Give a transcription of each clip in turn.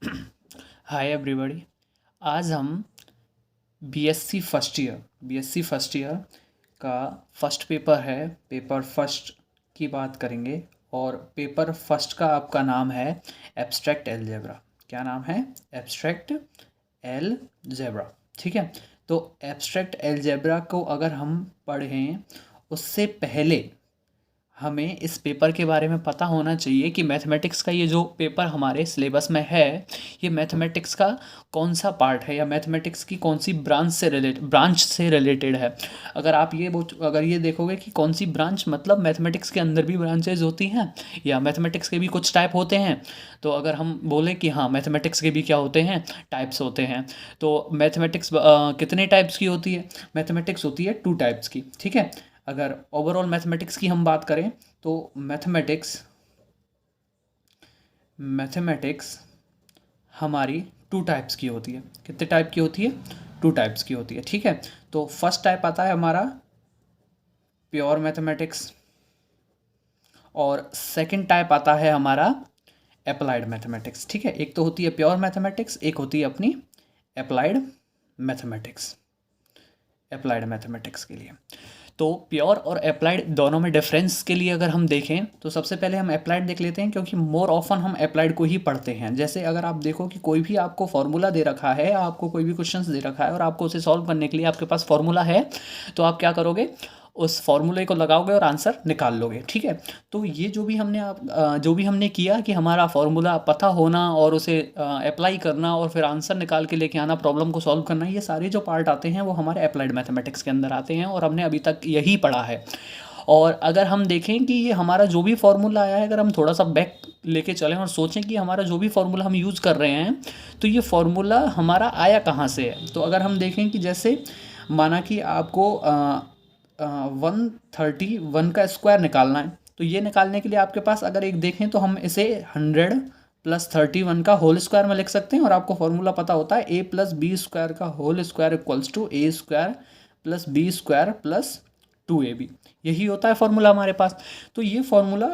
Hi everybody. आज हम BSc first year का फर्स्ट पेपर है, पेपर फर्स्ट की बात करेंगे। और पेपर फर्स्ट का आपका नाम है एब्स्ट्रैक्ट एलजेब्रा। क्या नाम है? Abstract algebra. ठीक है। तो एब्स्ट्रैक्ट एलजेब्रा को अगर हम पढ़ें उससे पहले हमें इस पेपर के बारे में पता होना चाहिए कि मैथमेटिक्स का ये जो पेपर हमारे सिलेबस में है, ये मैथमेटिक्स का कौन सा पार्ट है या मैथमेटिक्स की कौन सी ब्रांच से रिलेटेड है। अगर ये देखोगे कि कौन सी ब्रांच, मतलब मैथमेटिक्स के अंदर भी ब्रांचेज होती हैं या मैथमेटिक्स के भी कुछ टाइप होते हैं। तो अगर हम बोलें कि हाँ, मैथमेटिक्स के भी क्या होते हैं, टाइप्स होते हैं। तो मैथमेटिक्स कितने टाइप्स की होती है? मैथमेटिक्स होती है 2 टाइप्स की। ठीक है। अगर ओवरऑल मैथमेटिक्स की हम बात करें तो मैथमेटिक्स हमारी 2 टाइप्स की होती है। कितने टाइप की होती है? 2 टाइप्स की होती है। ठीक है। तो फर्स्ट टाइप आता है हमारा प्योर मैथमेटिक्स और सेकंड टाइप आता है हमारा अप्लाइड मैथमेटिक्स। ठीक है। एक तो होती है प्योर मैथमेटिक्स, एक होती है अपनी अप्लाइड मैथमेटिक्स। अप्लाइड मैथमेटिक्स के लिए तो प्योर और अप्लाइड दोनों में डिफरेंस के लिए अगर हम देखें तो सबसे पहले हम अप्लाइड देख लेते हैं, क्योंकि मोर ऑफन हम अप्लाइड को ही पढ़ते हैं। जैसे अगर आप देखो कि कोई भी आपको फॉर्मूला दे रखा है, आपको कोई भी क्वेश्चंस दे रखा है और आपको उसे सॉल्व करने के लिए आपके पास फॉर्मूला है, तो आप क्या करोगे? उस फॉर्मूले को लगाओगे और आंसर निकाल लोगे। ठीक है। तो ये जो भी हमने किया कि हमारा फॉर्मूला पता होना और उसे अप्लाई करना और फिर आंसर निकाल के लेके आना, प्रॉब्लम को सॉल्व करना, ये सारे जो पार्ट आते हैं वो हमारे अप्लाइड मैथमेटिक्स के अंदर आते हैं और हमने अभी तक यही पढ़ा है। और अगर हम देखें कि ये हमारा जो भी फॉर्मूला आया है, अगर हम थोड़ा सा बैक लेके चलें और सोचें कि हमारा जो भी फॉर्मूला हम यूज़ कर रहे हैं, तो ये फॉर्मूला हमारा आया कहाँ से है। तो अगर हम देखें कि जैसे माना कि आपको 131 का स्क्वायर निकालना है, तो ये निकालने के लिए आपके पास अगर एक देखें तो हम इसे 100 प्लस 31 का होल स्क्वायर में लिख सकते हैं। और आपको फॉर्मूला पता होता है a प्लस बी स्क्वायर का whole square equals to a square plus b square plus 2ab। यही होता है फॉर्मूला हमारे पास। तो ये फॉर्मूला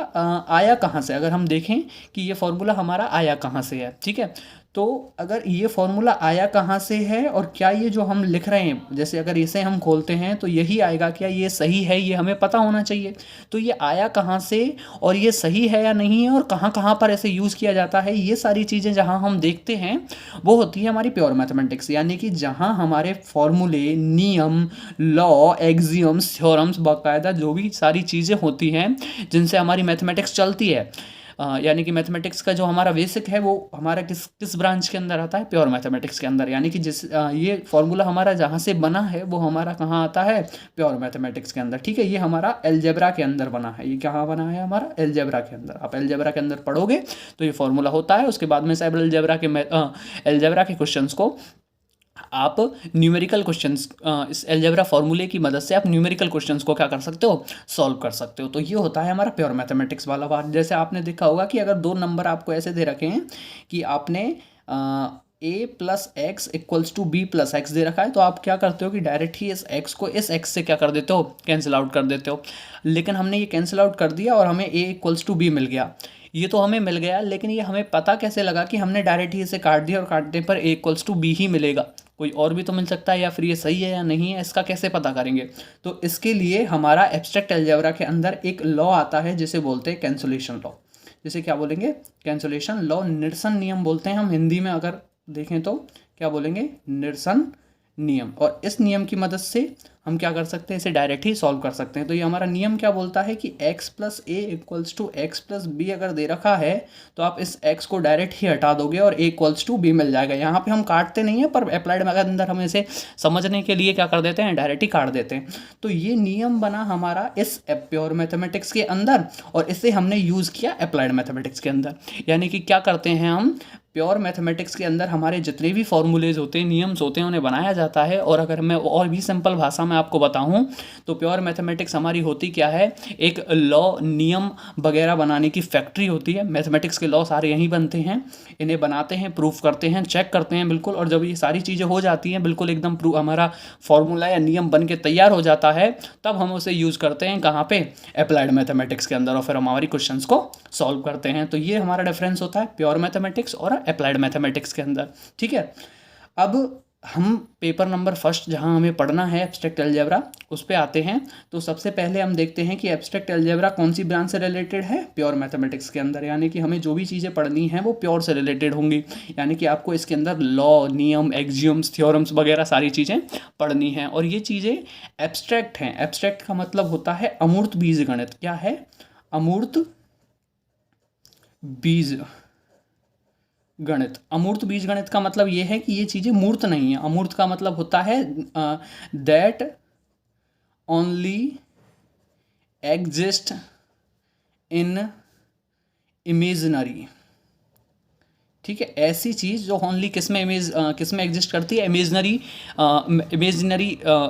आया कहाँ से, अगर हम देखें कि ये फॉर्मूला हमारा आया कहाँ से है। ठीक है। तो अगर ये फॉर्मूला आया कहाँ से है और क्या ये जो हम लिख रहे हैं, जैसे अगर इसे हम खोलते हैं तो यही आएगा, क्या ये सही है, ये हमें पता होना चाहिए। तो ये आया कहाँ से और ये सही है या नहीं है और कहाँ कहाँ पर ऐसे यूज़ किया जाता है, ये सारी चीज़ें जहाँ हम देखते हैं वो होती है हमारी प्योर मैथमेटिक्स। यानी कि जहाँ हमारे फॉर्मूले, नियम, लॉ, एक्सियम्स, थ्योरम्स, बाकायदा जो भी सारी चीज़ें होती हैं जिनसे हमारी मैथमेटिक्स चलती है, यानी कि मैथमेटिक्स का जो हमारा बेसिक है वो हमारा किस किस ब्रांच के अंदर आता है? प्योर मैथमेटिक्स के अंदर। यानी कि ये फॉर्मूला हमारा जहाँ से बना है वो हमारा कहाँ आता है? प्योर मैथमेटिक्स के अंदर। ठीक है। ये हमारा एलजेब्रा के अंदर बना है। ये कहाँ बना है? हमारा एलजेब्रा के अंदर। आप एलजेब्रा के अंदर पढ़ोगे तो ये फॉर्मूला होता है। उसके बाद में सब एलजेब्रा के क्वेश्चंस को आप न्यूमेरिकल क्वेश्चंस, इस अलजेब्रा फार्मूले की मदद से आप न्यूमेरिकल क्वेश्चंस को क्या कर सकते हो? सॉल्व कर सकते हो। तो ये होता है हमारा प्योर मैथमेटिक्स वाला बात। जैसे आपने देखा होगा कि अगर 2 नंबर आपको ऐसे दे रखे हैं कि आपने A plus X equals to B plus X दे रखा है, तो आप क्या करते हो कि डायरेक्ट ही इस एक्स को इस एक्स से क्या कर देते हो? कैंसिल आउट कर देते हो। लेकिन हमने ये कैंसिल आउट कर दिया और हमें ए इक्वल्स टू बी मिल गया। ये तो हमें मिल गया, लेकिन ये हमें पता कैसे लगा कि हमने डायरेक्ट ही इसे काट दिया और काटने पर ए इक्वल्स टू बी ही मिलेगा? कोई और भी तो मिल सकता है, या फिर ये सही है या नहीं है, इसका कैसे पता करेंगे? तो इसके लिए हमारा एब्स्ट्रैक्ट अलजेब्रा के अंदर एक लॉ आता है जिसे बोलते हैं कैंसुलेशन लॉ। जिसे क्या बोलेंगे? कैंसुलेशन लॉ, निरसन नियम बोलते हैं हम हिंदी में। अगर देखें तो क्या बोलेंगे? निरसन नियम। और इस नियम की मदद से हम क्या कर सकते हैं? इसे डायरेक्ट ही सॉल्व कर सकते हैं। तो ये हमारा नियम क्या बोलता है कि x plus a equals to x plus b अगर दे रखा है तो आप इस x को डायरेक्ट ही हटा दोगे और a इक्वल्स टू बी मिल जाएगा। यहाँ पे हम काटते नहीं हैं, पर अप्लाइड में अंदर हम इसे समझने के लिए क्या कर देते हैं? डायरेक्ट ही काट देते हैं। तो ये नियम बना हमारा इस प्योर मैथमेटिक्स के अंदर और इसे हमने यूज़ किया अप्लाइड मैथमेटिक्स के अंदर। यानी कि क्या करते हैं हम? प्योर मैथमेटिक्स के अंदर हमारे जितने भी फॉर्मूलेज होते हैं, नियम्स होते हैं, उन्हें बनाया जाता है। और अगर मैं और भी सिंपल भाषा में आपको बताऊं तो प्योर मैथमेटिक्स हमारी होती क्या है? एक लॉ, नियम वगैरह बनाने की फैक्ट्री होती है। मैथमेटिक्स के लॉ सारे यहीं बनते हैं, इन्हें बनाते हैं, प्रूफ करते हैं, चेक करते हैं बिल्कुल। और जब ये सारी चीज़ें हो जाती हैं बिल्कुल एकदम प्रूफ, हमारा फॉर्मूला या नियम बन के तैयार हो जाता है, तब हम उसे यूज़ करते हैं कहाँ पे? अप्लाइड मैथमेटिक्स के अंदर। और फिर हमारी क्वेश्चंस को सॉल्व करते हैं। तो ये हमारा डिफरेंस होता है प्योर मैथमेटिक्स और अलजेब्रा अप्लाइड मैथमेटिक्स के अंदर। ठीक है, अब हम पेपर नंबर फर्स्ट जहाँ हमें पढ़ना है एब्स्ट्रैक्ट अलजेब्रा उस पे आते हैं। तो सबसे पहले हम देखते हैं कि एब्स्ट्रैक्ट अलजेब्रा कौन सी ब्रांच से रिलेटेड है, प्योर मैथमेटिक्स के अंदर, यानी कि हमें जो भी चीज़ें पढ़नी हैं वो प्योर से रिलेटेड होंगी, यानी कि आपको इसके अंदर लॉ, नियम, एक्सियम्स, थ्योरम्स वगैरह सारी चीज़ें पढ़नी हैं। और ये चीज़ें एब्स्ट्रैक्ट हैं। एब्स्ट्रैक्ट का मतलब होता है अमूर्त बीजगणित। क्या है? अमूर्त बीज गणित। अमूर्त बीजगणित का मतलब ये है कि ये चीज़ें मूर्त नहीं है। अमूर्त का मतलब होता है that only exist in imaginary. ठीक है, ऐसी चीज़ जो ओनली किस में एग्जिस्ट करती है, इमेजिनरी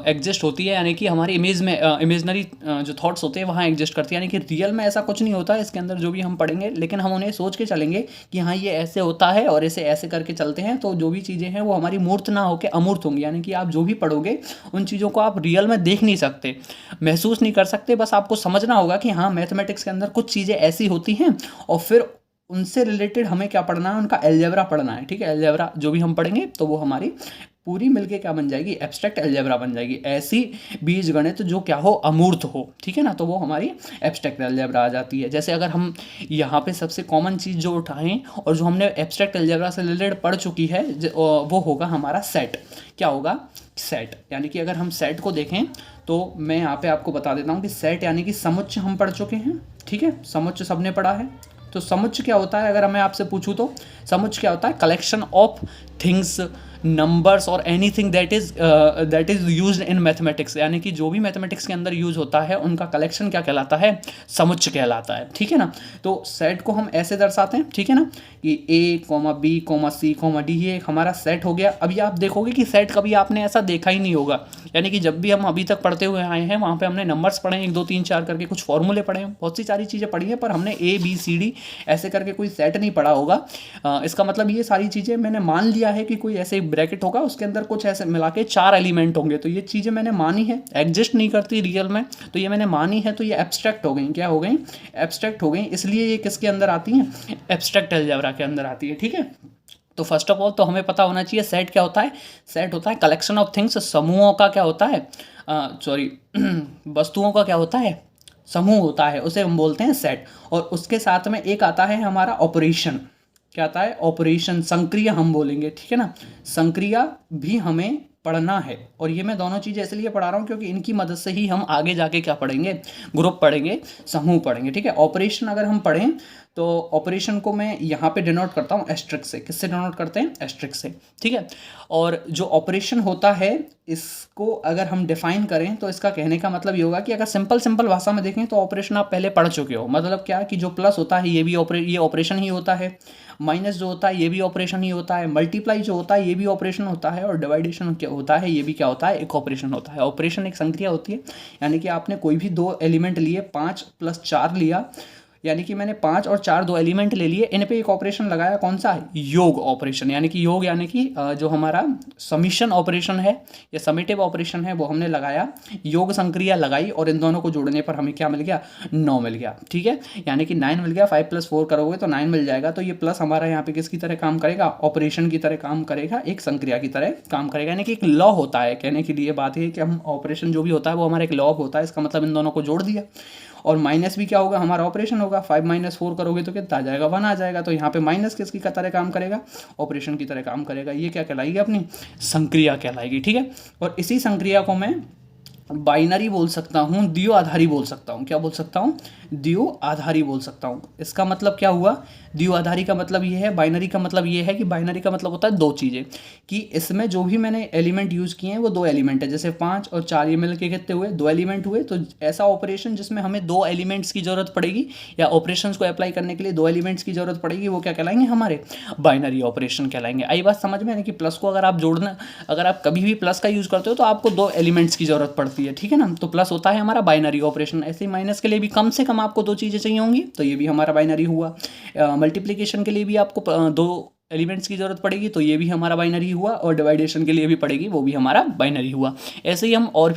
एग्जिस्ट होती है, यानी कि हमारी इमेज में इमेजिनरी जो थॉट्स होते हैं वहाँ एग्जिस्ट करती है, यानी कि रियल में ऐसा कुछ नहीं होता है इसके अंदर जो भी हम पढ़ेंगे, लेकिन हम उन्हें सोच के चलेंगे कि हाँ ये ऐसे होता है और इसे ऐसे करके चलते हैं, तो जो भी चीज़ें हैं वो हमारी मूर्त ना होकर अमूर्त होंगी, यानी कि आप जो भी पढ़ोगे उन चीज़ों को आप रियल में देख नहीं सकते, महसूस नहीं कर सकते, बस आपको समझना होगा कि हाँ मैथमेटिक्स के अंदर कुछ चीज़ें ऐसी होती हैं और फिर उनसे रिलेटेड हमें क्या पढ़ना है, उनका अलजेब्रा पढ़ना है। ठीक है, अलजेब्रा जो भी हम पढ़ेंगे तो वो हमारी पूरी मिलके क्या बन जाएगी, एब्स्ट्रैक्ट अलजेब्रा बन जाएगी। ऐसी बीजगणित जो क्या हो, अमूर्त हो। ठीक है ना, तो वो हमारी एब्स्ट्रैक्ट अलजेब्रा आ जाती है। जैसे अगर हम यहाँ पे सबसे कॉमन चीज़ जो उठाएं और जो हमने एब्स्ट्रैक्ट अलजेब्रा से रिलेटेड पढ़ चुकी है वो होगा हमारा सेट। क्या होगा? सेट। यानी कि अगर हम सेट को देखें तो मैं यहाँ पे आपको बता देता हूँ कि सेट यानी कि समुच्च हम पढ़ चुके हैं। ठीक है, समुच्च सबने पढ़ा है। तो समुच्च क्या होता है, अगर मैं आपसे पूछूं तो समुच्च क्या होता है? कलेक्शन ऑफ थिंग्स, नंबर्स और anything that is used in mathematics, यानी कि जो भी मैथमेटिक्स के अंदर यूज होता है उनका कलेक्शन क्या कहलाता है? समुच्च कहलाता है। ठीक है ना, तो सेट को हम ऐसे दर्शाते हैं। ठीक है ना, कि A, B, C, D ये हमारा सेट हो गया। अभी आप देखोगे कि सेट कभी आपने ऐसा देखा ही नहीं होगा, यानी कि जब भी हम अभी तक पढ़ते हुए आए हैं वहाँ पे हमने नंबर्स पढ़े हैं, 1 2 3 4 करके, कुछ फॉर्मूले पढ़े हैं, बहुत सी सारी चीज़ें पढ़ी हैं, पर हमने A B C D ऐसे करके कोई सेट नहीं पढ़ा होगा। इसका मतलब ये सारी चीज़ें मैंने मान लिया है कि कोई ऐसे ब्रैकेट होगा, उसके अंदर कुछ ऐसे मिला के 4 एलिमेंट होंगे, तो ये चीज़ें मैंने मानी है, एग्जिस्ट नहीं करती रियल में, तो ये मैंने मानी है, तो ये एब्स्ट्रैक्ट हो गई। क्या हो गई? एब्स्ट्रैक्ट हो गई। इसलिए ये किसके अंदर आती हैं? एब्स्ट्रैक्ट अलजेब्रा के अंदर आती है। ठीक है, तो फर्स्ट ऑफ ऑल तो हमें पता होना चाहिए सेट क्या होता है। सेट होता है कलेक्शन ऑफ थिंग्स, समूहों का क्या होता है, वस्तुओं का क्या होता है? समूह होता है, उसे हम बोलते हैं सेट। और उसके साथ में एक आता है हमारा ऑपरेशन। क्या आता है? ऑपरेशन, संक्रिया हम बोलेंगे। ठीक है ना, संक्रिया भी हमें पढ़ना है, और ये मैं दोनों चीज़ें इसलिए पढ़ा रहा हूँ क्योंकि इनकी मदद से ही हम आगे जाके क्या पढ़ेंगे, ग्रुप पढ़ेंगे, समूह पढ़ेंगे। ठीक है, ऑपरेशन अगर हम पढ़ें तो ऑपरेशन को मैं यहाँ पे डिनोट करता हूँ एस्ट्रिक से। किससे डिनोट करते हैं? एस्ट्रिक से। ठीक है, और जो ऑपरेशन होता है इसको अगर हम डिफाइन करें तो इसका कहने का मतलब ये होगा कि अगर सिंपल भाषा में देखें तो ऑपरेशन आप पहले पढ़ चुके हो। मतलब क्या कि जो प्लस होता है ये ऑपरेशन ही होता है, माइनस जो होता है ये भी ऑपरेशन ही होता है, मल्टीप्लाई जो होता है ये भी ऑपरेशन होता है, और डिवाइडेशन क्या होता है ये भी क्या होता है, एक ऑपरेशन होता है। ऑपरेशन एक संक्रिया होती है, यानी कि आपने कोई भी 2 एलिमेंट लिए, 5 + 4 लिया, यानी कि मैंने 5 और 4 2 एलिमेंट ले लिए, इन पे एक ऑपरेशन लगाया, कौन सा? योग ऑपरेशन। यानी कि योग यानी कि जो हमारा समीशन ऑपरेशन है या समेटिव ऑपरेशन है वो हमने लगाया, योग संक्रिया लगाई, और इन दोनों को जोड़ने पर हमें क्या मिल गया? 9 मिल गया। ठीक है, यानी कि 9 मिल गया। 5 + 4 करोगे तो 9 मिल जाएगा। तो ये प्लस हमारा यहाँ पे किसकी तरह काम करेगा? ऑपरेशन की तरह काम करेगा, एक संक्रिया की तरह काम करेगा, यानी कि एक लॉ होता है। कहने के लिए बात है कि हम ऑपरेशन जो भी होता है वो हमारा एक लॉ होता है। इसका मतलब इन दोनों को जोड़ दिया, और माइनस भी क्या होगा? हमारा ऑपरेशन होगा। 5 - 4 करोगे तो कितना आ जाएगा? 1 आ जाएगा। तो यहाँ पे माइनस किसकी तरह काम करेगा? ऑपरेशन की तरह काम करेगा। ये क्या कहलाएगी? अपनी संक्रिया कहलाएगी। ठीक है, और इसी संक्रिया को मैं बाइनरी बोल सकता हूँ, द्विआधारी बोल सकता हूँ। क्या बोल सकता हूँ? द्विआधारी बोल सकता हूँ। इसका मतलब क्या हुआ? द्विआधारी का मतलब ये है, बाइनरी का मतलब ये है कि बाइनरी का मतलब होता है 2 चीज़ें, कि इसमें जो भी मैंने एलिमेंट यूज़ किए हैं वो 2 एलिमेंट है। जैसे 5 और 4 ये मिल के कितने हुए? 2 एलिमेंट हुए। तो ऐसा ऑपरेशन जिसमें हमें 2 एलिमेंट्स की ज़रूरत पड़ेगी, या ऑपरेशंस को अप्लाई करने के लिए 2 एलिमेंट्स की ज़रूरत पड़ेगी, वो क्या कहलाएंगे? हमारे बाइनरी ऑपरेशन कहलाएंगे। आई बात समझ में? यानी कि प्लस को अगर आप जोड़ना, अगर आप कभी भी प्लस का यूज़ करते हो तो आपको 2 एलिमेंट्स की ज़रूरत पड़ती है। ठीक है ना, तो प्लस होता है हमारा बाइनरी ऑपरेशन। ऐसे ही माइनस के लिए भी कम से कम आपको 2 चीज़ें चाहिए होंगी, तो ये भी हमारा बाइनरी हुआ। मल्टीप्लिकेशन के लिए भी आपको 2 एलिमेंट्स की ज़रूरत पड़ेगी, तो ये भी हमारा बाइनरी हुआ, और डिवाइडेशन के लिए भी पड़ेगी, वो भी हमारा बाइनरी हुआ। ऐसे ही हम और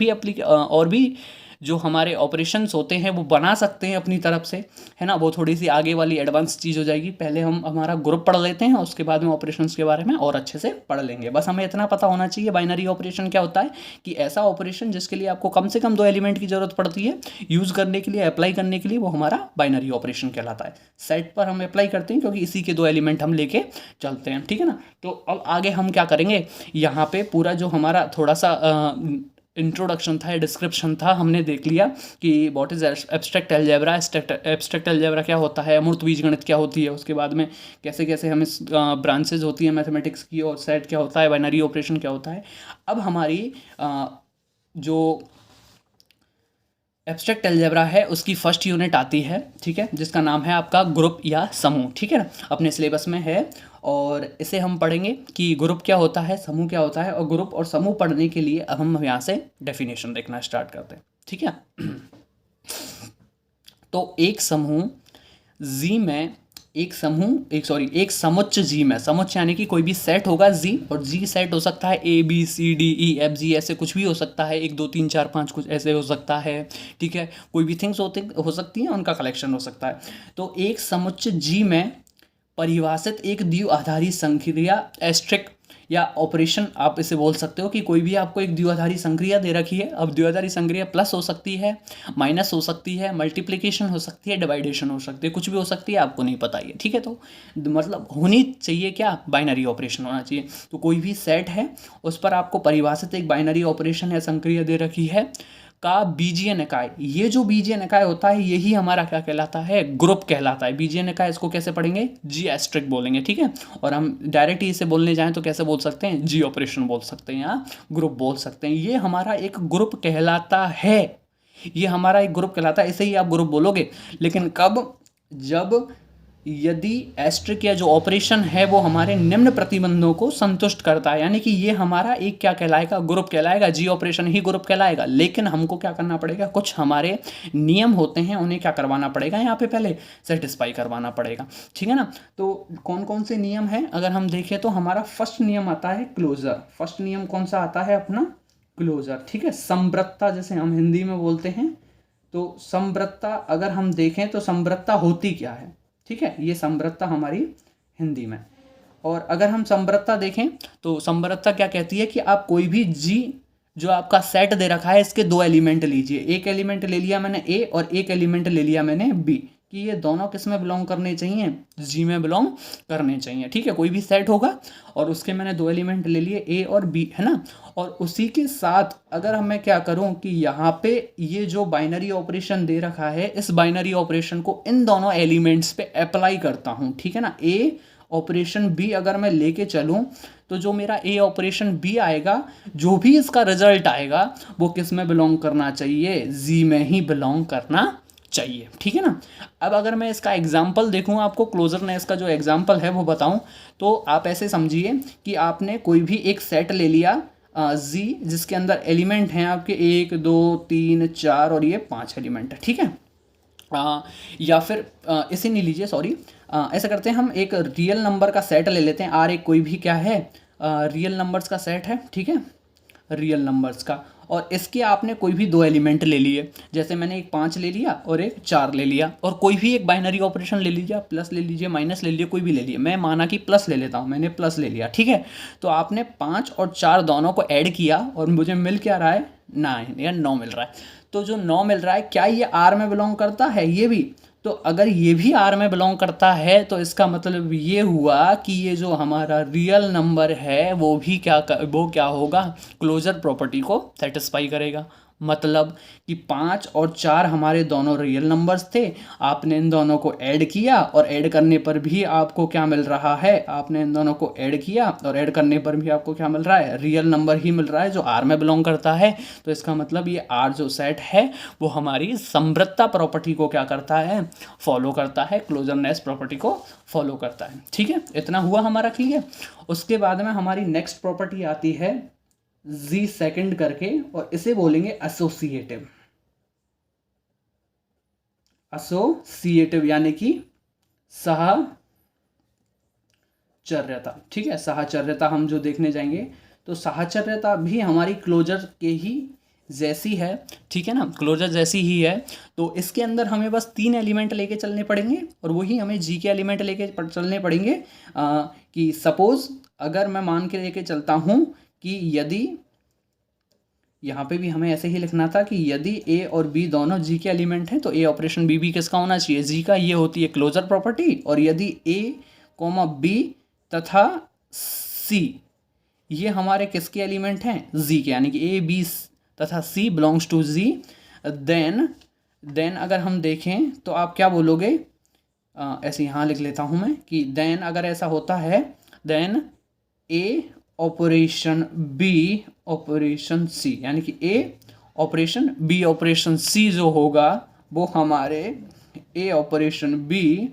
भी जो हमारे ऑपरेशंस होते हैं वो बना सकते हैं अपनी तरफ से, है ना। वो थोड़ी सी आगे वाली एडवांस चीज़ हो जाएगी। पहले हम हमारा ग्रुप पढ़ लेते हैं, उसके बाद में ऑपरेशंस के बारे में और अच्छे से पढ़ लेंगे। बस हमें इतना पता होना चाहिए बाइनरी ऑपरेशन क्या होता है, कि ऐसा ऑपरेशन जिसके लिए आपको कम से कम 2 एलिमेंट की जरूरत पड़ती है यूज़ करने के लिए, अप्लाई करने के लिए, वो हमारा बाइनरी ऑपरेशन कहलाता है। सेट पर हम अप्लाई करते हैं क्योंकि इसी के 2 एलिमेंट हम लेके चलते हैं, ठीक है ना। तो अब आगे हम क्या करेंगे, यहाँ पे पूरा जो हमारा थोड़ा सा इंट्रोडक्शन था या डिस्क्रिप्शन था, हमने देख लिया कि what is abstract algebra, abstract algebra क्या होता है, अमूर्त बीजगणित क्या होती है, उसके बाद में कैसे कैसे हमें ब्रांचेज होती है मैथमेटिक्स की, और सेट क्या होता है, बाइनरी ऑपरेशन क्या होता है। अब हमारी जो एब्स्ट्रैक्ट अलजेब्रा है उसकी फर्स्ट यूनिट आती है, ठीक है, जिसका नाम है आपका ग्रुप या समूह, ठीक है ना, अपने सिलेबस में है। और इसे हम पढ़ेंगे कि ग्रुप क्या होता है, समूह क्या होता है। और ग्रुप और समूह पढ़ने के लिए अब हम यहाँ से डेफिनेशन देखना स्टार्ट करते हैं, ठीक है। तो एक समूह जी में, एक समुच्च जी में, समुच्च यानी कि कोई भी सेट होगा जी, और जी सेट हो सकता है A B C D E F G, ऐसे कुछ भी हो सकता है, 1 2 3 4 5 कुछ ऐसे हो सकता है, ठीक है। कोई भी थिंग्स हो सकती हैं, उनका कलेक्शन हो सकता है। तो एक समुच्च जी में परिभाषित एक द्विआधारी संक्रिया एस्ट्रिक या ऑपरेशन आप इसे बोल सकते हो, कि कोई भी आपको एक द्विआधारी संक्रिया दे रखी है। अब द्विआधारी संक्रिया प्लस हो सकती है, माइनस हो सकती है, मल्टीप्लिकेशन हो सकती है, डिवाइडेशन हो सकती है, कुछ भी हो सकती है, आपको नहीं पता है, ठीक है। तो मतलब होनी चाहिए क्या, बाइनरी ऑपरेशन होना चाहिए। तो कोई भी सेट है उस पर आपको परिभाषित एक बाइनरी ऑपरेशन या संक्रिया दे रखी है का बीजीय निकाय, ये जो बीजीय निकाय होता है यही हमारा क्या कहलाता है, ग्रुप कहलाता है। बीजीय निकाय इसको कैसे पढ़ेंगे, जी एस्ट्रिक बोलेंगे, ठीक है। और हम डायरेक्ट इसे बोलने जाएं तो कैसे बोल सकते हैं, जी ऑपरेशन बोल सकते हैं या ग्रुप बोल सकते हैं। ये हमारा एक ग्रुप कहलाता है, ये हमारा एक ग्रुप कहलाता है। इसे ही आप ग्रुप बोलोगे, लेकिन कब, जब यदि एस्ट्रिक या जो ऑपरेशन है वो हमारे निम्न प्रतिबंधों को संतुष्ट करता है, यानी कि ये हमारा एक क्या कहलाएगा, ग्रुप कहलाएगा, जी ऑपरेशन ही ग्रुप कहलाएगा। लेकिन हमको क्या करना पड़ेगा, कुछ हमारे नियम होते हैं, उन्हें क्या करवाना पड़ेगा, यहाँ पे पहले सेटिस्फाई करवाना पड़ेगा, ठीक है ना। तो कौन कौन से नियम हैं, अगर हम देखें तो हमारा फर्स्ट नियम आता है क्लोजर। फर्स्ट नियम कौन सा आता है अपना, क्लोजर, ठीक है। समव्रतता जैसे हम हिंदी में बोलते हैं, तो समव्रतता अगर हम देखें तो समव्रतता होती क्या है, ठीक है, ये समव्रतता हमारी हिंदी में। और अगर हम समव्रतता देखें तो समव्रतता क्या कहती है कि आप कोई भी जी जो आपका सेट दे रखा है, इसके 2 एलिमेंट लीजिए। एक एलिमेंट ले लिया मैंने ए और एक एलिमेंट ले लिया मैंने बी, कि ये दोनों किस में बिलोंग करने चाहिए, जी में बिलोंग करने चाहिए, ठीक है। कोई भी सेट होगा और उसके मैंने 2 एलिमेंट ले लिए ए और बी, है ना। और उसी के साथ अगर मैं क्या करूं कि यहाँ पे ये जो बाइनरी ऑपरेशन दे रखा है, इस बाइनरी ऑपरेशन को इन दोनों एलिमेंट्स पे अप्लाई करता हूँ, ठीक है ना। ए ऑपरेशन बी अगर मैं लेके चलूँ तो जो मेरा ए ऑपरेशन बी आएगा, जो भी इसका रिजल्ट आएगा वो किस में बिलोंग करना चाहिए, जी में ही बिलोंग करना चाहिए, ठीक है ना। अब अगर मैं इसका एग्जाम्पल देखूँ, आपको क्लोजर ने इसका जो एग्जाम्पल है वो बताऊँ, तो आप ऐसे समझिए कि आपने कोई भी एक सेट ले लिया जी, जिसके अंदर एलिमेंट हैं आपके 1 2 3 4 और ये 5 एलिमेंट है, ठीक है। या फिर इसे नहीं लीजिए, सॉरी, ऐसा करते हैं, हम एक रियल नंबर का सेट ले लेते हैं। आर एक कोई भी क्या है, रियल नंबर्स का सेट है, ठीक है, रियल नंबर्स का। और इसके आपने कोई भी 2 एलिमेंट ले लिए, जैसे मैंने एक 5 ले लिया और एक 4 ले लिया। और कोई भी एक बाइनरी ऑपरेशन ले लीजिए, प्लस ले लीजिए, माइनस ले लीजिए, कोई भी ले लिए। मैं माना कि प्लस ले लेता हूँ, मैंने प्लस ले लिया, ठीक है। तो आपने 5 और 4 दोनों को ऐड किया और मुझे मिल क्या रहा है, 9 या 9 मिल रहा है। तो जो 9 मिल रहा है, क्या ये आर में बिलोंग करता है, ये भी। तो अगर ये भी आर में बिलोंग करता है तो इसका मतलब ये हुआ कि ये जो हमारा रियल नंबर है वो क्या होगा, क्लोजर प्रॉपर्टी को सेटिस्फाई करेगा। मतलब कि 5 और 4 हमारे दोनों रियल नंबर्स थे, आपने इन दोनों को ऐड किया और ऐड करने पर भी आपको क्या मिल रहा है, आपने इन दोनों को ऐड किया और ऐड करने पर भी आपको क्या मिल रहा है, रियल नंबर ही मिल रहा है जो आर में बिलोंग करता है। तो इसका मतलब ये आर जो सेट है वो हमारी समव्रतता प्रॉपर्टी को क्या करता है, फॉलो करता है, क्लोजरनेस प्रॉपर्टी को फॉलो करता है, ठीक है। इतना हुआ हमारा क्लियर। उसके बाद में हमारी नेक्स्ट प्रॉपर्टी आती है जी सेकंड करके, और इसे बोलेंगे एसोसिएटिव। एसोसिएटिव यानी कि साहचर्यता, ठीक है। साहचर्यता हम जो देखने जाएंगे, तो साहचर्यता भी हमारी क्लोजर के ही जैसी है, ठीक है ना, क्लोजर जैसी ही है। तो इसके अंदर हमें बस 3 एलिमेंट लेके चलने पड़ेंगे और वही हमें जी के एलिमेंट लेके चलने पड़ेंगे। कि सपोज अगर मैं मान के लेके चलता हूँ कि यदि, यहाँ पे भी हमें ऐसे ही लिखना था कि यदि ए और बी दोनों जी के एलिमेंट हैं तो ए ऑपरेशन बी भी किसका होना चाहिए, जी का। ये होती है क्लोजर प्रॉपर्टी। और यदि ए कॉमा बी तथा सी ये हमारे किसके एलिमेंट हैं, जी के, यानी कि ए बी तथा सी बिलोंग्स टू जी, देन अगर हम देखें तो आप क्या बोलोगे, ऐसे यहाँ लिख लेता हूँ मैं कि देन अगर ऐसा होता है, देन ए ऑपरेशन बी ऑपरेशन सी, यानी कि ए ऑपरेशन बी ऑपरेशन सी जो होगा वो हमारे ए ऑपरेशन बी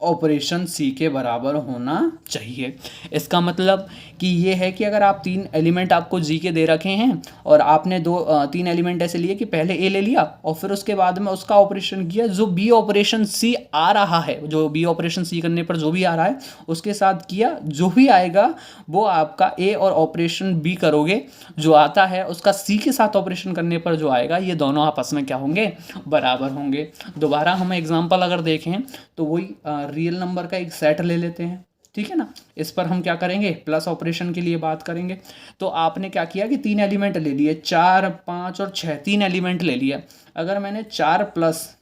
ऑपरेशन सी के बराबर होना चाहिए। इसका मतलब कि ये है कि अगर आप 3 एलिमेंट आपको जी के दे रखे हैं और आपने 3 एलिमेंट ऐसे लिए कि पहले ए ले लिया और फिर उसके बाद में उसका ऑपरेशन किया, जो बी ऑपरेशन सी आ रहा है, जो बी ऑपरेशन सी करने पर जो भी आ रहा है उसके साथ किया, जो भी आएगा वो आपका ए और ऑपरेशन बी करोगे, जो आता है उसका सी के साथ ऑपरेशन करने पर जो आएगा, ये दोनों आपस में क्या होंगे, बराबर होंगे। दोबारा हम एग्जाम्पल अगर देखें तो वही रियल नंबर का एक सेट ले लेते हैं, ठीक है ना। इस पर हम क्या करेंगे, प्लस ऑपरेशन के लिए बात करेंगे। तो आपने क्या किया कि 3 एलिमेंट ले लिए, 4, 5 और 6, 3 एलिमेंट ले लिया। अगर मैंने 4 +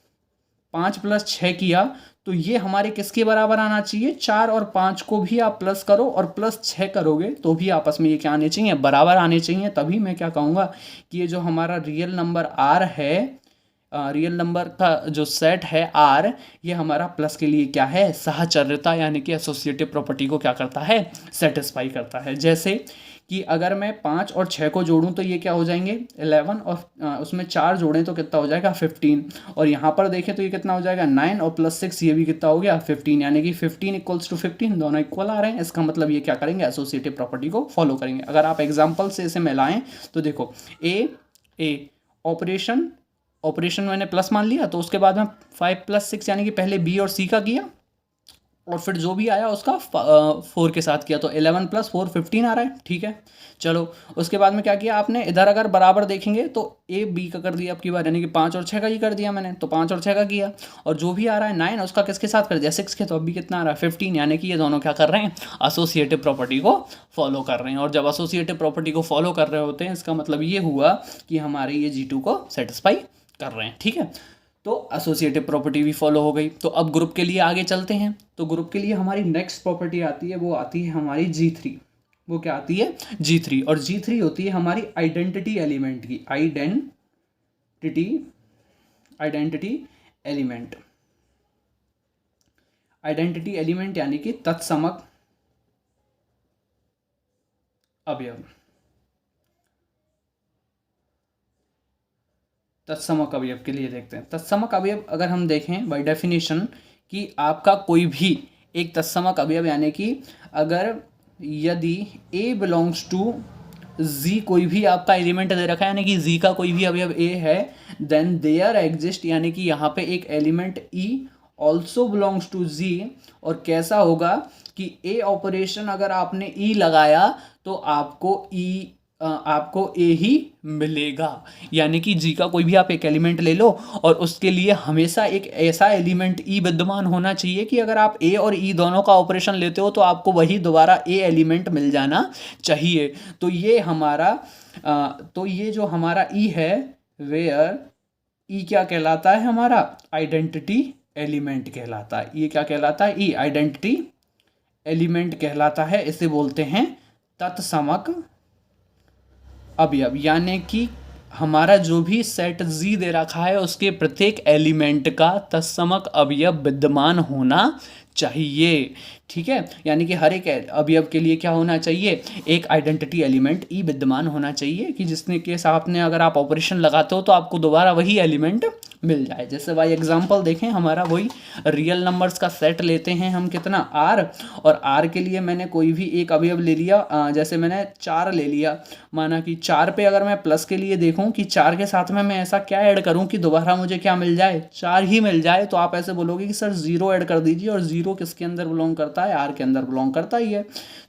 5 + 6 किया तो ये हमारे किसके बराबर आना चाहिए, 4 और 5 को भी आप प्लस करो और +6 करोगे तो भी आपस में ये क्या आने चाहिए, बराबर आने चाहिए। तभी मैं क्या कहूँगा कि ये जो हमारा रियल नंबर आर है, रियल नंबर का जो सेट है आर, ये हमारा प्लस के लिए क्या है, साहचर्यता यानी कि एसोसिएटिव प्रॉपर्टी को क्या करता है, सेटिस्फाई करता है। जैसे कि अगर मैं 5 और 6 को जोड़ूं तो ये क्या हो जाएंगे 11, और उसमें 4 जोड़ें तो कितना हो जाएगा 15, और यहाँ पर देखें तो ये कितना हो जाएगा 9 और +6 ये भी कितना हो गया 15, यानी कि 15 = 15 दोनों इक्वल आ रहे हैं। इसका मतलब ये क्या करेंगे, एसोसिएटिव प्रॉपर्टी को फॉलो करेंगे। अगर आप एग्जाम्पल से इसे मिलाएं तो देखो ए ऑपरेशन मैंने प्लस मान लिया, तो उसके बाद में 5 + 6 यानी कि पहले बी और सी का किया और फिर जो भी आया उसका 4 के साथ किया, तो 11 + 4 15 आ रहा है, ठीक है। चलो उसके बाद में क्या किया आपने, इधर अगर बराबर देखेंगे तो ए बी का कर दिया आपकी बार, यानी कि 5 और 6 का ही कर दिया मैंने, तो 5 और 6 का किया, और जो भी आ रहा है 9 उसका किसके साथ कर दिया 6 के, तो अभी कितना आ रहा है 15, यानी कि ये दोनों क्या कर रहे हैं, एसोसिएटिव प्रॉपर्टी को फॉलो कर रहे हैं। और जब एसोसिएटिव प्रॉपर्टी को फॉलो कर रहे होते हैं इसका मतलब ये हुआ कि हमारे ये G2 को सेटिस्फाई कर रहे हैं, ठीक है। तो एसोसिएटिव प्रॉपर्टी भी फॉलो हो गई। तो अब ग्रुप के लिए आगे चलते हैं। तो ग्रुप के लिए हमारी नेक्स्ट प्रॉपर्टी आती है, वो आती है हमारी G3। वो क्या आती है G3, और G3 होती है हमारी आइडेंटिटी एलिमेंट की, आइडेंटिटी एलिमेंट यानी कि तत्समक अवयव। तत्समक अवयव के लिए देखते हैं। तत्समक अवयव अगर हम देखें बाय डेफिनेशन कि आपका कोई भी एक तत्समक अवयव, यानी कि अगर यदि A बिलोंग्स टू Z, कोई भी आपका एलिमेंट दे रखा है यानी कि Z का कोई भी अवयव A है, देन देयर एग्जिस्ट, यानी कि यहाँ पे एक element E also belongs to Z। और कैसा होगा कि A ऑपरेशन अगर आपने E लगाया तो आपको ए ही मिलेगा, यानी कि जी का कोई भी आप एक एलिमेंट ले लो और उसके लिए हमेशा एक ऐसा एलिमेंट ई विद्यमान होना चाहिए कि अगर आप ए और ई दोनों का ऑपरेशन लेते हो तो आपको वही दोबारा ए एलिमेंट मिल जाना चाहिए। तो ये जो हमारा ई है, वेयर ई क्या कहलाता है, हमारा आइडेंटिटी एलिमेंट कहलाता है। ये क्या कहलाता है, ई आइडेंटिटी एलिमेंट कहलाता है। इसे बोलते हैं तत्समक अवयव, यानी कि हमारा जो भी सेट Z दे रखा है उसके प्रत्येक एलिमेंट का तत्समक अवयव विद्यमान होना चाहिए, ठीक है। यानी कि हर एक अवयव के लिए क्या होना चाहिए, एक आइडेंटिटी एलिमेंट ई विद्यमान होना चाहिए कि जिसने केस आपने अगर आप ऑपरेशन लगाते हो तो आपको दोबारा वही एलिमेंट मिल जाए। जैसे बाई एग्जांपल देखें, हमारा वही रियल नंबर्स का सेट लेते हैं हम, कितना R, और R के लिए मैंने कोई भी एक अवयव ले लिया, जैसे मैंने 4 ले लिया। माना कि 4 पे अगर मैं प्लस के लिए देखूं कि 4 के साथ में मैं ऐसा क्या ऐड करूं कि दोबारा मुझे क्या मिल जाए, 4 ही मिल जाए, तो आप ऐसे बोलोगे कि सर 0 ऐड कर दीजिए, और 0 जीरो किसके अंदर बिलोंग करता है, आर के अंदर बिलोंग करता ही है।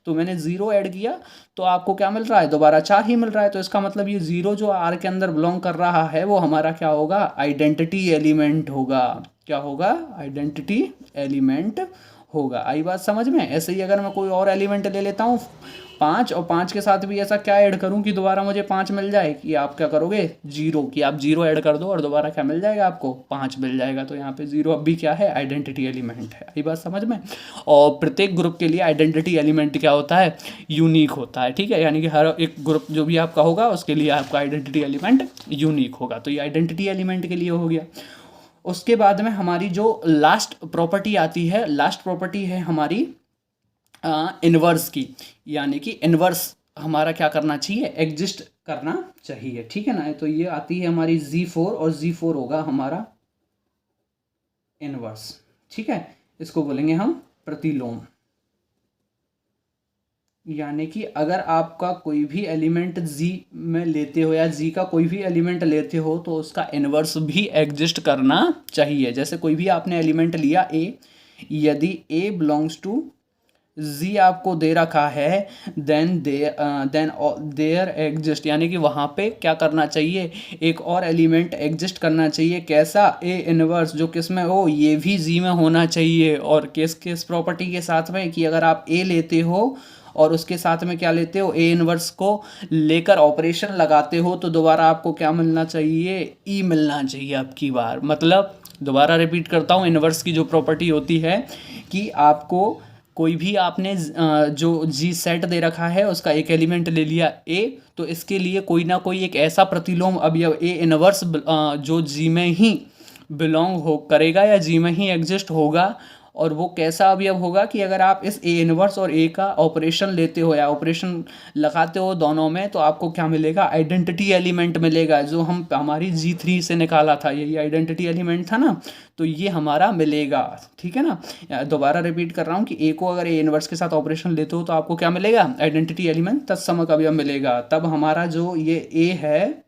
तो मैंने जीरो ऐड किया तो आपको क्या मिल रहा है, दोबारा 4 ही मिल रहा है। तो इसका मतलब ये जीरो जो आर के अंदर बिलोंग कर रहा है वो हमारा क्या होगा, आइडेंटिटी एलिमेंट होगा। क्या होगा, आइडेंटिटी एलिमेंट होगा। आई बात समझ में। ऐसे ही अगर मैं कोई और एलिमेंट ले लेता हूँ 5 और 5 के साथ भी ऐसा क्या ऐड करूँ कि दोबारा मुझे 5 मिल जाए, कि आप क्या करोगे, जीरो, कि आप जीरो ऐड कर दो और दोबारा क्या मिल जाएगा, आपको 5 मिल जाएगा। तो यहाँ पे जीरो अब भी क्या है, आइडेंटिटी एलिमेंट है। आई बात समझ में। और प्रत्येक ग्रुप के लिए आइडेंटिटी एलिमेंट क्या होता है, यूनिक होता है। ठीक है, यानी कि हर एक ग्रुप जो भी आपका होगा उसके लिए आपका आइडेंटिटी एलिमेंट यूनिक होगा। तो ये आइडेंटिटी एलिमेंट के लिए हो गया। उसके बाद में हमारी जो लास्ट प्रॉपर्टी आती है, लास्ट प्रॉपर्टी है हमारी इन्वर्स की, यानी कि इन्वर्स हमारा क्या करना चाहिए, एग्जिस्ट करना चाहिए। ठीक है ना। तो ये आती है हमारी Z4 और Z4 होगा हमारा इन्वर्स। ठीक है, इसको बोलेंगे हम प्रतिलोम। यानी कि अगर आपका कोई भी एलिमेंट Z में लेते हो या Z का कोई भी एलिमेंट लेते हो तो उसका इन्वर्स भी एग्जिस्ट करना चाहिए। जैसे कोई भी आपने एलिमेंट लिया A, यदि A बिलोंग्स टू Z आपको दे रखा है देन देयर एग्जिस्ट, यानी कि वहाँ पे क्या करना चाहिए, एक और एलिमेंट एग्जिस्ट करना चाहिए। कैसा, A इनवर्स, जो किस में हो, ये भी Z में होना चाहिए। और किस किस प्रॉपर्टी के साथ में, कि अगर आप A लेते हो और उसके साथ में क्या लेते हो, ए इनवर्स को लेकर ऑपरेशन लगाते हो तो दोबारा आपको क्या मिलना चाहिए, ई मिलना चाहिए आपकी बार। मतलब दोबारा रिपीट करता हूँ, इनवर्स की जो प्रॉपर्टी होती है कि आपको कोई भी आपने जो जी सेट दे रखा है उसका एक एलिमेंट ले लिया ए, तो इसके लिए कोई ना कोई एक ऐसा प्रतिलोम अवयव ए इनवर्स जो जी में ही बिलोंग हो करेगा या जी में ही एग्जिस्ट होगा। और वो कैसा अवयव होगा कि अगर आप इस ए इनवर्स और ए का ऑपरेशन लेते हो या ऑपरेशन लगाते हो दोनों में तो आपको क्या मिलेगा, आइडेंटिटी एलिमेंट मिलेगा, जो हम हमारी G3 से निकाला था, यही आइडेंटिटी एलिमेंट था ना, तो ये हमारा मिलेगा। ठीक है ना। दोबारा रिपीट कर रहा हूँ कि ए को अगर ए इनवर्स के साथ ऑपरेशन लेते हो तो आपको क्या मिलेगा, आइडेंटिटी एलिमेंट तत्समक अवयव मिलेगा। तब हमारा जो ये ए है,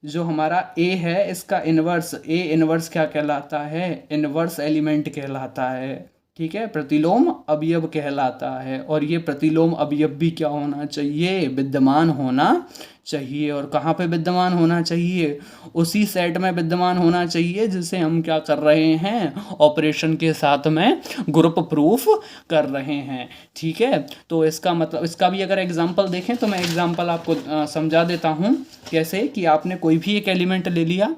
जो हमारा ए है, इसका इन्वर्स, ए इन्वर्स क्या कहलाता है, इन्वर्स एलिमेंट कहलाता है। ठीक है, प्रतिलोम अवयव कहलाता है। और ये प्रतिलोम अवयव भी क्या होना चाहिए, विद्यमान होना चाहिए। और कहाँ पे विद्यमान होना चाहिए, उसी सेट में विद्यमान होना चाहिए जिसे हम क्या कर रहे हैं, ऑपरेशन के साथ में ग्रुप प्रूफ कर रहे हैं। ठीक है, तो इसका मतलब, इसका भी अगर एग्जांपल देखें तो मैं एग्जांपल आपको समझा देता हूँ। कैसे कि आपने कोई भी एक एलिमेंट ले लिया,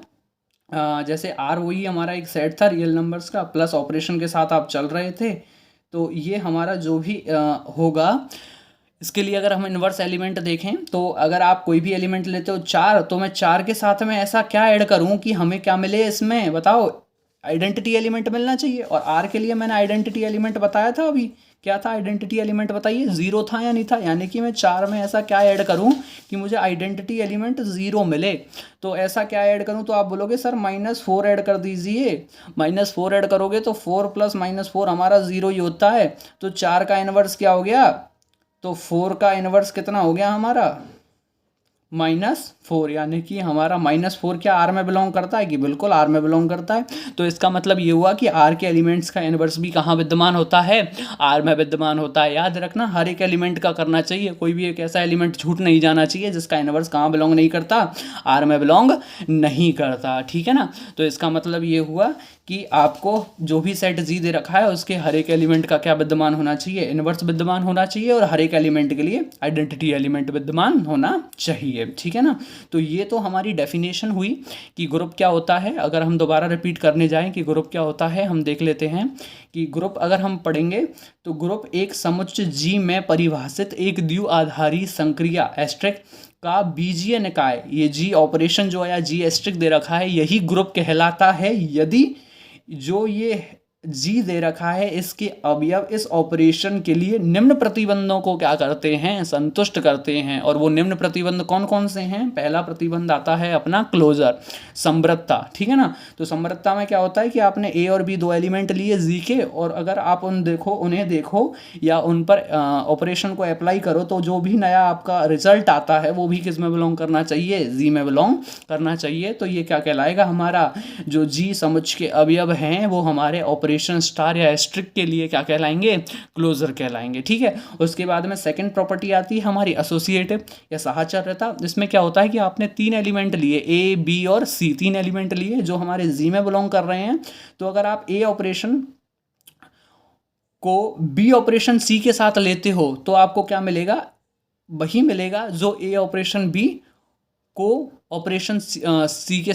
जैसे आर वही हमारा एक सेट था रियल नंबर्स का, प्लस ऑपरेशन के साथ आप चल रहे थे, तो ये हमारा जो भी होगा, इसके लिए अगर हम इन्वर्स एलिमेंट देखें तो अगर आप कोई भी एलिमेंट लेते हो 4, तो मैं 4 के साथ में ऐसा क्या ऐड करूं कि हमें क्या मिले, इसमें बताओ, आइडेंटिटी एलिमेंट मिलना चाहिए। और आर के लिए मैंने आइडेंटिटी एलिमेंट बताया था अभी, क्या था आइडेंटिटी एलिमेंट बताइए, 0 था या नहीं था। यानी कि मैं 4 में ऐसा क्या ऐड करूं कि मुझे आइडेंटिटी एलिमेंट 0 मिले। तो ऐसा क्या ऐड करूं, तो आप बोलोगे सर -4 ऐड कर दीजिए। -4 ऐड करोगे तो 4 + -4 हमारा 0 ही होता है। तो 4 का इन्वर्स क्या हो गया, तो 4 का इन्वर्स कितना हो गया हमारा, -4। यानी कि हमारा -4 क्या आर में बिलोंग करता है, कि बिल्कुल आर में बिलोंग करता है। तो इसका मतलब ये हुआ कि आर के एलिमेंट्स का इन्वर्स भी कहाँ विद्यमान होता है, आर में विद्यमान होता है। याद रखना, हर एक एलिमेंट का करना चाहिए, कोई भी एक ऐसा एलिमेंट छूट नहीं जाना चाहिए जिसका इन्वर्स कहाँ बिलोंग नहीं करता, आर में बिलोंग नहीं करता। ठीक है ना। तो इसका मतलब ये हुआ कि आपको जो भी सेट जी दे रखा है उसके हर एक एलिमेंट का क्या विद्यमान होना चाहिए, इन्वर्स विद्यमान होना चाहिए। और हर एक एलिमेंट के लिए आइडेंटिटी एलिमेंट विद्यमान होना चाहिए। ठीक है ना। तो ये तो हमारी डेफिनेशन हुई कि ग्रुप क्या होता है। अगर हम दोबारा रिपीट करने जाएं कि ग्रुप क्या होता है, हम देख लेते हैं कि ग्रुप अगर हम पढ़ेंगे तो ग्रुप एक समुच्च जी में परिभाषित एक द्विआधारी संक्रिया एस्ट्रिक का बीजीय निकाय, ये जी ऑपरेशन जो है जी एस्ट्रिक दे रखा है, यही ग्रुप कहलाता है यदि जो ये जी दे रखा है इसके अवयव इस ऑपरेशन के लिए निम्न प्रतिबंधों को क्या करते हैं, संतुष्ट करते हैं। और वो निम्न प्रतिबंध कौन कौन से हैं, पहला प्रतिबंध आता है अपना क्लोजर, समृद्धता। ठीक है ना। तो समृद्धता में क्या होता है कि आपने ए और बी दो एलिमेंट लिए जी के, और अगर आप उन्हें देखो या उन पर ऑपरेशन को अप्लाई करो तो जो भी नया आपका रिजल्ट आता है वो भी किस में बिलोंग करना चाहिए, जी में बिलोंग करना चाहिए। तो ये क्या कहलाएगा, हमारा जो जी समुच्चय के अवयव हैं वो हमारे ऑपरेशन ऑपरेशन स्टार या एस्ट्रिक के लिए क्या कहलाएंगे, क्लोजर कहलाएंगे। ठीक है, उसके बाद में सेकंड प्रॉपर्टी आती है हमारी एसोसिएटिव या साहचर्यता। जिसमें क्या होता है कि आपने 3 एलिमेंट लिए, ए बी और सी, 3 एलिमेंट लिए जो हमारे जी में बिलोंग कर रहे हैं। तो अगर आप ए ऑपरेशन को बी ऑपरेशन सी के साथ लेते हो तो आपको क्या मिलेगा, वही मिलेगा जो ए ऑपरेशन बी को ऑपरेशन सी के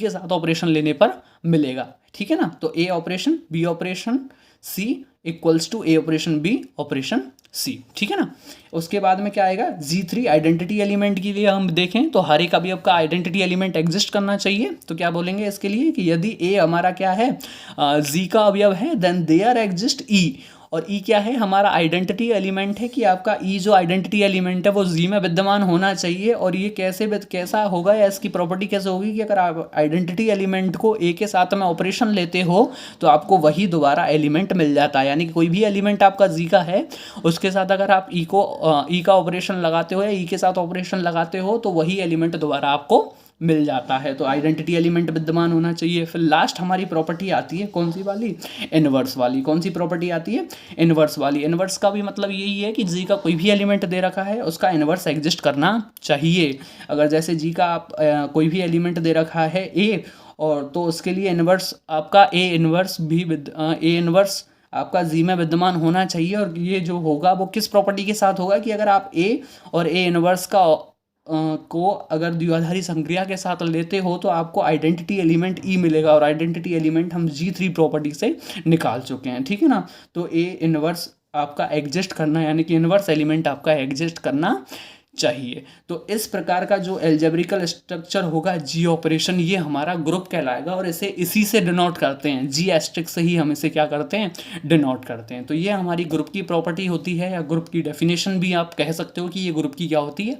साथ ऑपरेशन लेने पर मिलेगा। ठीक है ना, तो A operation B operation C equals to A operation B operation C. ठीक है ना, उसके बाद में क्या आएगा, G3 आइडेंटिटी एलिमेंट के लिए हम देखें तो हर एक अवयव का आइडेंटिटी एलिमेंट एग्जिस्ट करना चाहिए। तो क्या बोलेंगे इसके लिए कि यदि ए हमारा क्या है, जी का अवयव है, देन देयर एग्जिस्ट ई, और ई क्या है, हमारा आइडेंटिटी एलिमेंट है कि आपका ई जो आइडेंटिटी एलिमेंट है वो जी में विद्यमान होना चाहिए। और ये कैसा होगा या इसकी प्रॉपर्टी कैसे होगी कि अगर आप आइडेंटिटी एलिमेंट को ए के साथ में ऑपरेशन लेते हो तो आपको वही दोबारा एलिमेंट मिल जाता है। यानी कि कोई भी एलिमेंट आपका जी का है उसके साथ अगर आप ई का ऑपरेशन लगाते हो या ई के साथ ऑपरेशन लगाते हो तो वही एलिमेंट दोबारा आपको मिल जाता है। तो आइडेंटिटी एलिमेंट विद्यमान होना चाहिए। फिर लास्ट हमारी प्रॉपर्टी आती है कौन सी वाली, इनवर्स वाली। कौन सी प्रॉपर्टी आती है, इनवर्स वाली। इनवर्स का भी मतलब यही है कि जी का कोई भी एलिमेंट दे रखा है उसका इनवर्स एग्जिस्ट करना चाहिए। अगर जैसे जी का आप कोई भी एलिमेंट दे रखा है ए, और तो उसके लिए इनवर्स आपका ए इनवर्स आपका जी में विद्यमान होना चाहिए। और ये जो होगा वो किस प्रॉपर्टी के साथ होगा कि अगर आप ए और ए इनवर्स को अगर द्विआधारी संक्रिया के साथ लेते हो तो आपको आइडेंटिटी एलिमेंट ई मिलेगा, और आइडेंटिटी एलिमेंट हम G3 प्रॉपर्टी से निकाल चुके हैं। ठीक है ना, तो ए इनवर्स आपका एग्जिस्ट करना, यानी कि इनवर्स एलिमेंट आपका एग्जिस्ट करना चाहिए। तो इस प्रकार का जो एल्जेब्रिकल स्ट्रक्चर होगा जी ऑपरेशन, ये हमारा ग्रुप कहलाएगा और इसी से डिनोट करते हैं, जी एस्ट्रिक से ही हम इसे क्या करते हैं, डिनोट करते हैं। तो ये हमारी ग्रुप की प्रॉपर्टी होती है, या ग्रुप की डेफिनेशन भी आप कह सकते हो कि ये ग्रुप की क्या होती है,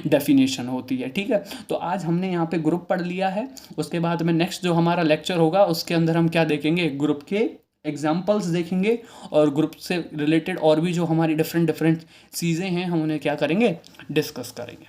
डेफिनेशन होती है। ठीक है, तो आज हमने यहाँ पे ग्रुप पढ़ लिया है। उसके बाद में नेक्स्ट जो हमारा लेक्चर होगा उसके अंदर हम क्या देखेंगे, ग्रुप के एग्जाम्पल्स देखेंगे, और ग्रुप से रिलेटेड और भी जो हमारी डिफरेंट चीज़ें हैं हम उन्हें क्या करेंगे, डिस्कस करेंगे।